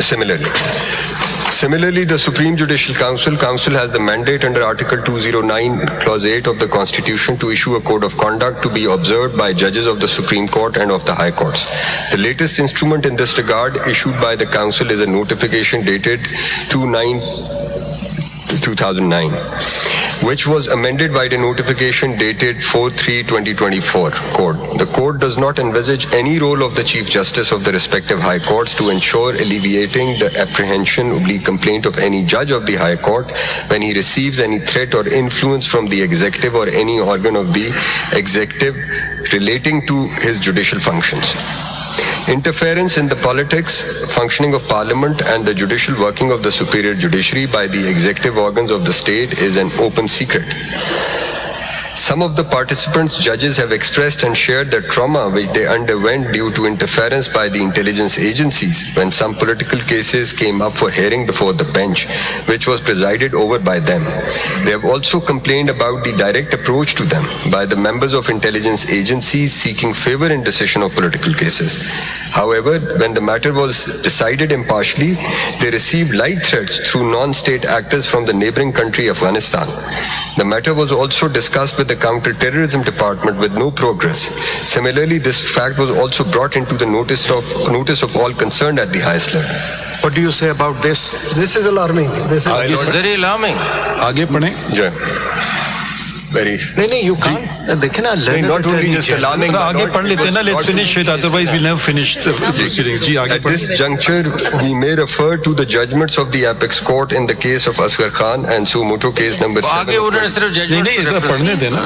Similarly, the Supreme Judicial Council has the mandate under Article 209, Clause 8 of the Constitution to issue a code of conduct to be observed by judges of the Supreme Court and of the High Courts. The latest instrument in this regard issued by the Council is a notification dated 2/9/2009, which was amended by the notification dated 4/3/2024 code. The code does not envisage any role of the Chief Justice of the respective High Courts to ensure alleviating the apprehension/complaint of any judge of the High Court when he receives any threat or influence from the executive or any organ of the executive relating to his judicial functions. Interference in the politics, functioning of Parliament and the judicial working of the superior judiciary by the executive organs of the state is an open secret. Some of the participants, judges, have expressed and shared the trauma which they underwent due to interference by the intelligence agencies when some political cases came up for hearing before the bench, which was presided over by them. They have also complained about the direct approach to them by the members of intelligence agencies seeking favor in decision of political cases. However, when the matter was decided impartially, they received light threats through non-state actors from the neighboring country Afghanistan. The matter was also discussed with the Counter-Terrorism Department with no progress. Similarly, this fact was also brought into the notice of all concerned at the highest level. What do you say about this? This is alarming. This is very alarming. आगे पढ़ें. Very. No, you can't. They cannot learn. Not only just alarming. आगे पढ़ लेते हैं ना. Let's finish it. Otherwise, we'll never finish the proceedings. जी आगे At this juncture, we may refer to the judgments of the Apex Court in the case of Asghar Khan and Sumoto case number 7. आगे उन्होंने सिर्फ judgment नहीं इतना पढ़ने देना.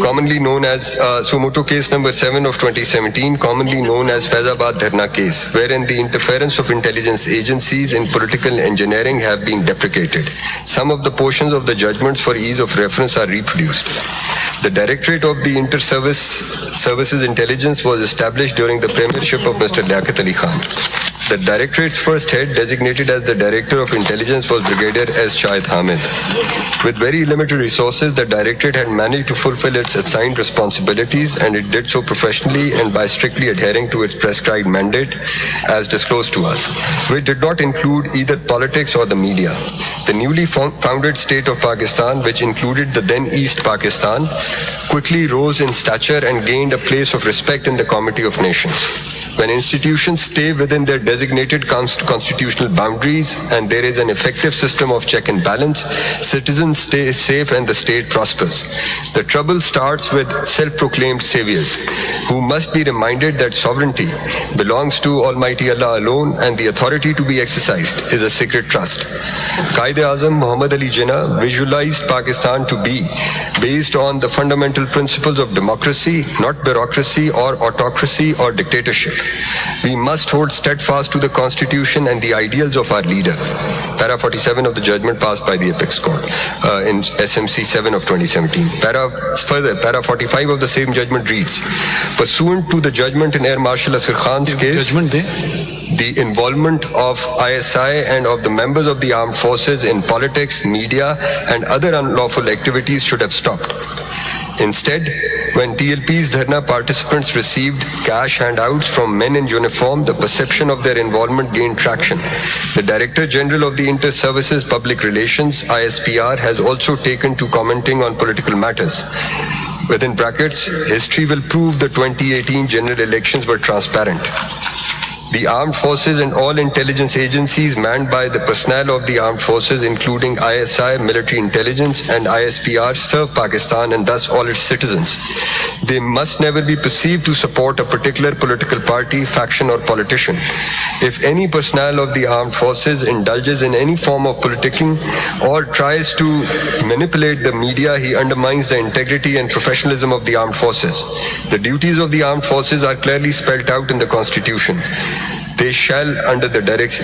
Commonly known as Sumoto case number 7 of 2017, commonly known as Faizabad Dharna case, wherein the interference of intelligence agencies in political engineering have been deprecated. Some of the portions of the judgments for ease of reference are reproduced. The Directorate of the Inter-Services Intelligence was established during the premiership of Mr. Liaquat Ali Khan. The Directorate's first head, designated as the Director of Intelligence, was Brigadier S. Shahid Hamid. With very limited resources, the Directorate had managed to fulfill its assigned responsibilities, and it did so professionally and by strictly adhering to its prescribed mandate as disclosed to us, which did not include either politics or the media. The newly founded state of Pakistan, which included the then East Pakistan, quickly rose in stature and gained a place of respect in the Committee of Nations. When institutions stay within their designated constitutional boundaries and there is an effective system of check and balance, citizens stay safe and the state prospers. The trouble starts with self-proclaimed saviors who must be reminded that sovereignty belongs to Almighty Allah alone and the authority to be exercised is a sacred trust. Quaid-e-Azam Muhammad Ali Jinnah visualized Pakistan to be based on the fundamental principles of democracy, not bureaucracy or autocracy or dictatorship. We must hold steadfast to the Constitution and the ideals of our leader. Para 47 of the judgment passed by the Apex Court in SMC 7 of 2017. Para 45 of the same judgment reads, pursuant to the judgment in Air Marshal Asghar Khan's case, the involvement of ISI and of the members of the armed forces in politics, media, and other unlawful activities should have stopped. Instead, when TLP's Dharna participants received cash handouts from men in uniform, the perception of their involvement gained traction. The Director General of the Inter-Services Public Relations, ISPR, has also taken to commenting on political matters. Within brackets, history will prove the 2018 general elections were transparent. The armed forces and all intelligence agencies manned by the personnel of the armed forces, including ISI, military intelligence, and ISPR, serve Pakistan and thus all its citizens. They must never be perceived to support a particular political party, faction, or politician. If any personnel of the armed forces indulges in any form of politicking or tries to manipulate the media, he undermines the integrity and professionalism of the armed forces. The duties of the armed forces are clearly spelled out in the Constitution. They shall, under the direction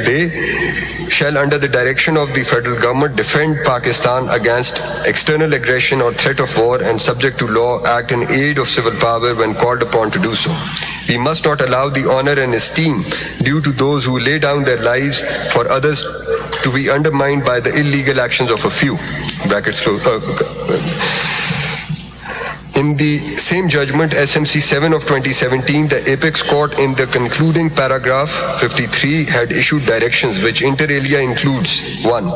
of the federal government, defend Pakistan against external aggression or threat of war and, subject to law, act in aid of civil power when called upon to do so. We must not allow the honor and esteem due to those who lay down their lives for others to be undermined by the illegal actions of a few. Brackets close. In In the same judgment, SMC 7 of 2017, the Apex Court in the concluding paragraph 53 had issued directions which inter alia includes 1.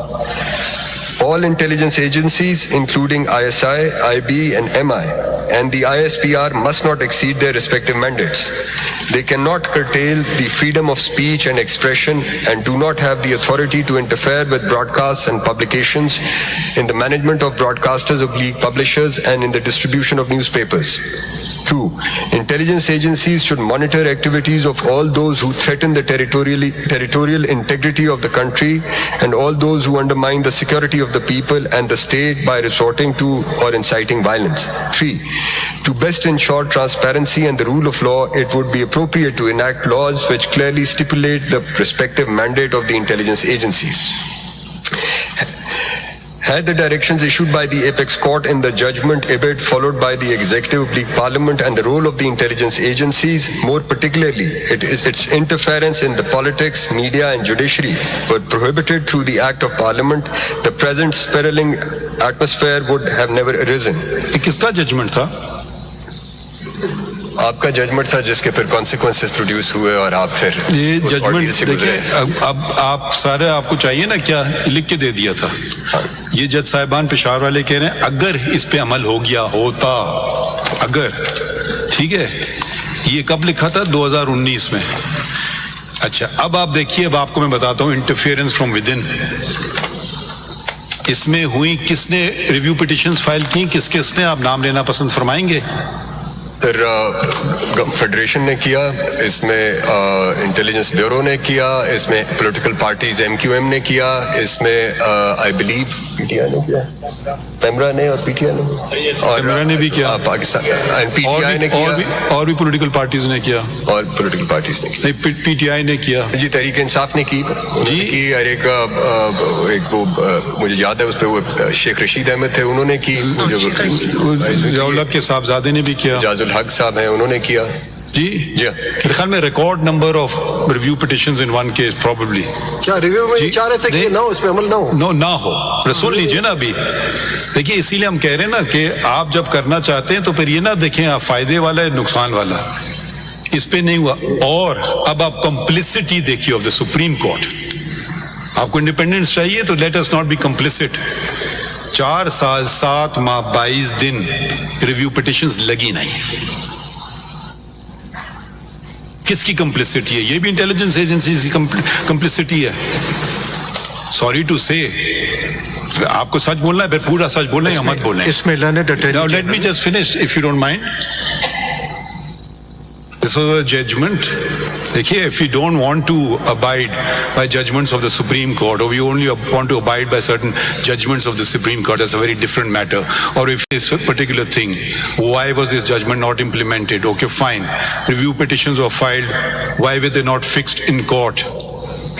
All intelligence agencies, including ISI, IB, and MI, and the ISPR must not exceed their respective mandates. They cannot curtail the freedom of speech and expression and do not have the authority to interfere with broadcasts and publications, in the management of broadcasters, publishers, and in the distribution of newspapers. 2. Intelligence agencies should monitor activities of all those who threaten the territorial integrity of the country and all those who undermine the security of the people and the state by resorting to or inciting violence. 3. To best ensure transparency and the rule of law, it would be appropriate to enact laws which clearly stipulate the respective mandate of the intelligence agencies. Had the directions issued by the Apex Court in the judgment abid followed by the Executive Parliament and the role of the intelligence agencies, more particularly its interference in the politics, media and judiciary, were prohibited through the Act of Parliament, the present spiraling atmosphere would have never arisen. ये किसका judgement था? आपका judgement था जिसके फिर consequences produce हुए और आप फिर ये उस जजमेंट ordeal से गुजरे। देखिए, अब आप सारे आपको चाहिए ना क्या लिख के दे दिया था। ये जज साहिबान पेशावर वाले कह रहे हैं अगर इस पे अमल हो गया होता, अगर, ठीक है, ये कब लिखा था? 2019 में। अच्छा, अब आप देखिए, अब आपको मैं बताता हूँ इंटरफेरेंस फ्रॉम विद इन इसमें हुई, किसने रिव्यू पिटिशंस फाइल की, किसने आप नाम लेना पसंद फरमाएंगे? फिर फेडरेशन ने किया, इसमें इंटेलिजेंस ब्यूरो ने किया, इसमें पॉलिटिकल पार्टीज MQM ने किया, इसमें आई बिलीव पीटीआई ने किया, पेमरा ने और पीटीआई ने, और पेमरा ने भी किया, पाकिस्तान PTI ने किया, और भी पॉलिटिकल पार्टीज ने किया, और पॉलिटिकल पार्टीज ने किया, PTI ने किया जी, तहरीक इंसाफ ने की जी, और एक वो मुझे याद है उस पर वो शेख रशीद अहमद थे, उन्होंने की, जौलक के साहबजादे ने भी किया, जाजुल हक साहब हैं, उन्होंने किया जी। मेरे ख्याल में record number of review petitions in one case probably. क्या रिव्यू में चाह रहे थे कि ना इस पे अमल ना हो? सुन लीजिए ना, अभी देखिए, इसीलिए हम कह रहे हैं ना कि आप जब करना चाहते हैं तो फिर ये ना देखें आप फायदे वाला है नुकसान वाला, इस पे नहीं हुआ। और अब आप कम्प्लिसिटी देखिए ऑफ द सुप्रीम कोर्ट। आपको इंडिपेंडेंस चाहिए तो let us not be complicit. 4 साल 7 माह 22 दिन रिव्यू पिटिशंस लगी नहीं। किसकी कम्प्लिसिटी है? ये भी इंटेलिजेंस एजेंसी की कम्प्लिसिटी है। सॉरी टू से, आपको सच बोलना है, फिर पूरा सच बोलना है या मत बोलना है। इसमें Now let me just finish if you don't mind. This was a judgment. देखिए, if we don't want to abide by judgments of the Supreme Court, or we only want to abide by certain judgments of the Supreme Court, that's a very different matter. Or if this particular thing, why was this judgment not implemented? Okay, fine. Review petitions were filed. Why were they not fixed in court?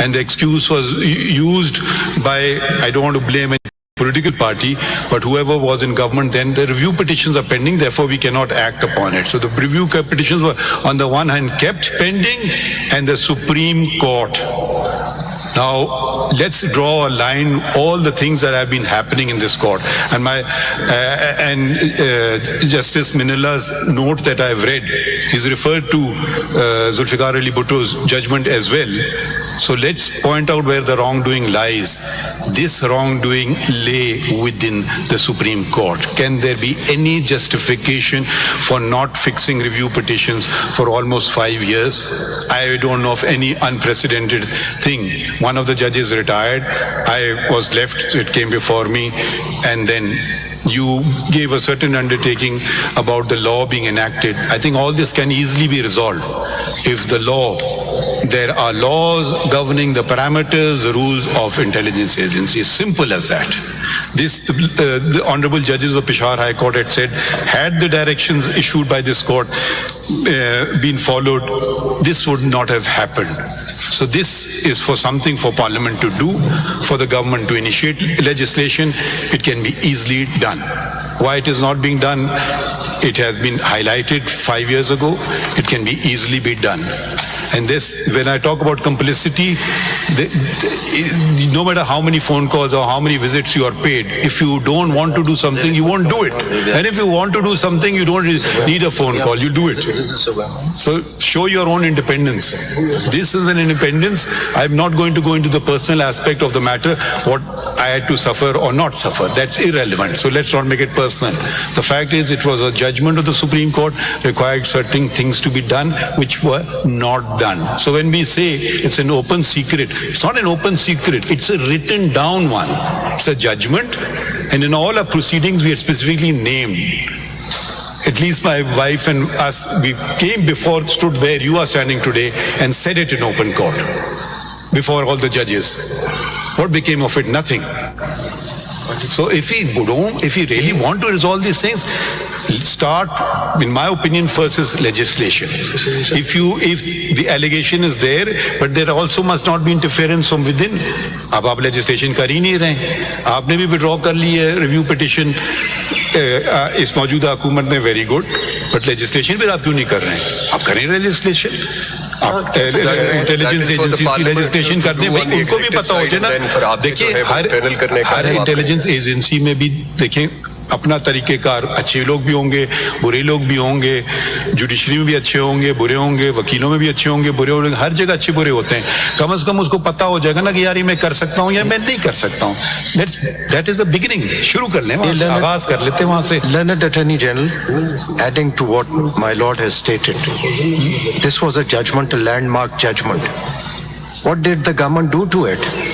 And the excuse was used by, I don't want to blame any political party, but whoever was in government then, the review petitions are pending, therefore we cannot act upon it. So the review petitions were on the one hand kept pending, and the Supreme Court. Now let's draw a line, all the things that have been happening in this court, and Justice Minalla's note that I've read is referred to Zulfikar Ali Bhutto's judgment as well. So let's point out where the wrongdoing lies. This wrongdoing lay within the Supreme Court. Can there be any justification for not fixing review petitions for almost 5 years? I don't know of any unprecedented thing. One of the judges retired. I was left, so it came before me, and then you gave a certain undertaking about the law being enacted. I think all this can easily be resolved if there are laws governing the parameters, the rules of intelligence agencies. Simple as that. The honorable judges of Peshawar High Court had said, had the directions issued by this court been followed, this would not have happened. So this is for something for Parliament to do, for the government to initiate legislation. It can be easily done. Why it is not being done? It has been highlighted 5 years ago. It can be easily be done. And this, when I talk about complicity, no matter how many phone calls or how many visits you are paid, if you don't want to do something, you won't do it. And if you want to do something, you don't need a phone call, you do it. So show your own independence. This is an independence. I'm not going to go into the personal aspect of the matter, what I had to suffer or not suffer. That's irrelevant. So let's not make it personal. The fact is, it was a judgment of the Supreme Court, required certain things to be done which were not done. So when we say it's an open secret, it's not an open secret, it's a written down one. It's a judgment, and in all our proceedings we had specifically named. At least my wife and us, we came before, stood where you are standing today and said it in open court before all the judges. What became of it? Nothing. So if we really want to resolve these things, start, in my opinion, first is legislation. If the allegation is there, but there also must not be interference from within. अब आप legislation कर ही नहीं रहे, आपने भी withdraw कर ली है review petition इस मौजूदा हुकूमत ने, very good, but legislation भी आप क्यों नहीं कर रहे हैं? आप करें legislation. आप इंटेलिजेंस एजेंसी की लेजिस्लेशन कर दें, भाई उनको भी पता हो जाए ना. देखिए हर इंटेलिजेंस एजेंसी में भी देखें अपना तरीकेकार, अच्छे लोग भी होंगे, बुरे लोग भी होंगे, जुडिशरी में भी अच्छे होंगे, बुरे होंगे, वकीलों में भी अच्छे होंगे, बुरे होंगे, हर जगह अच्छे बुरे होते हैं. कम से कम उसको पता हो जाएगा ना कि यार ये मैं कर सकता हूँ या मैं नहीं कर सकता हूँ. That is the beginning. शुरू कर लें वहाँ से, आगाज कर लेते हैं वहाँ से. Learned Attorney General, adding to what my lord has stated, this was a judgment, a landmark judgment. What did the government do to it?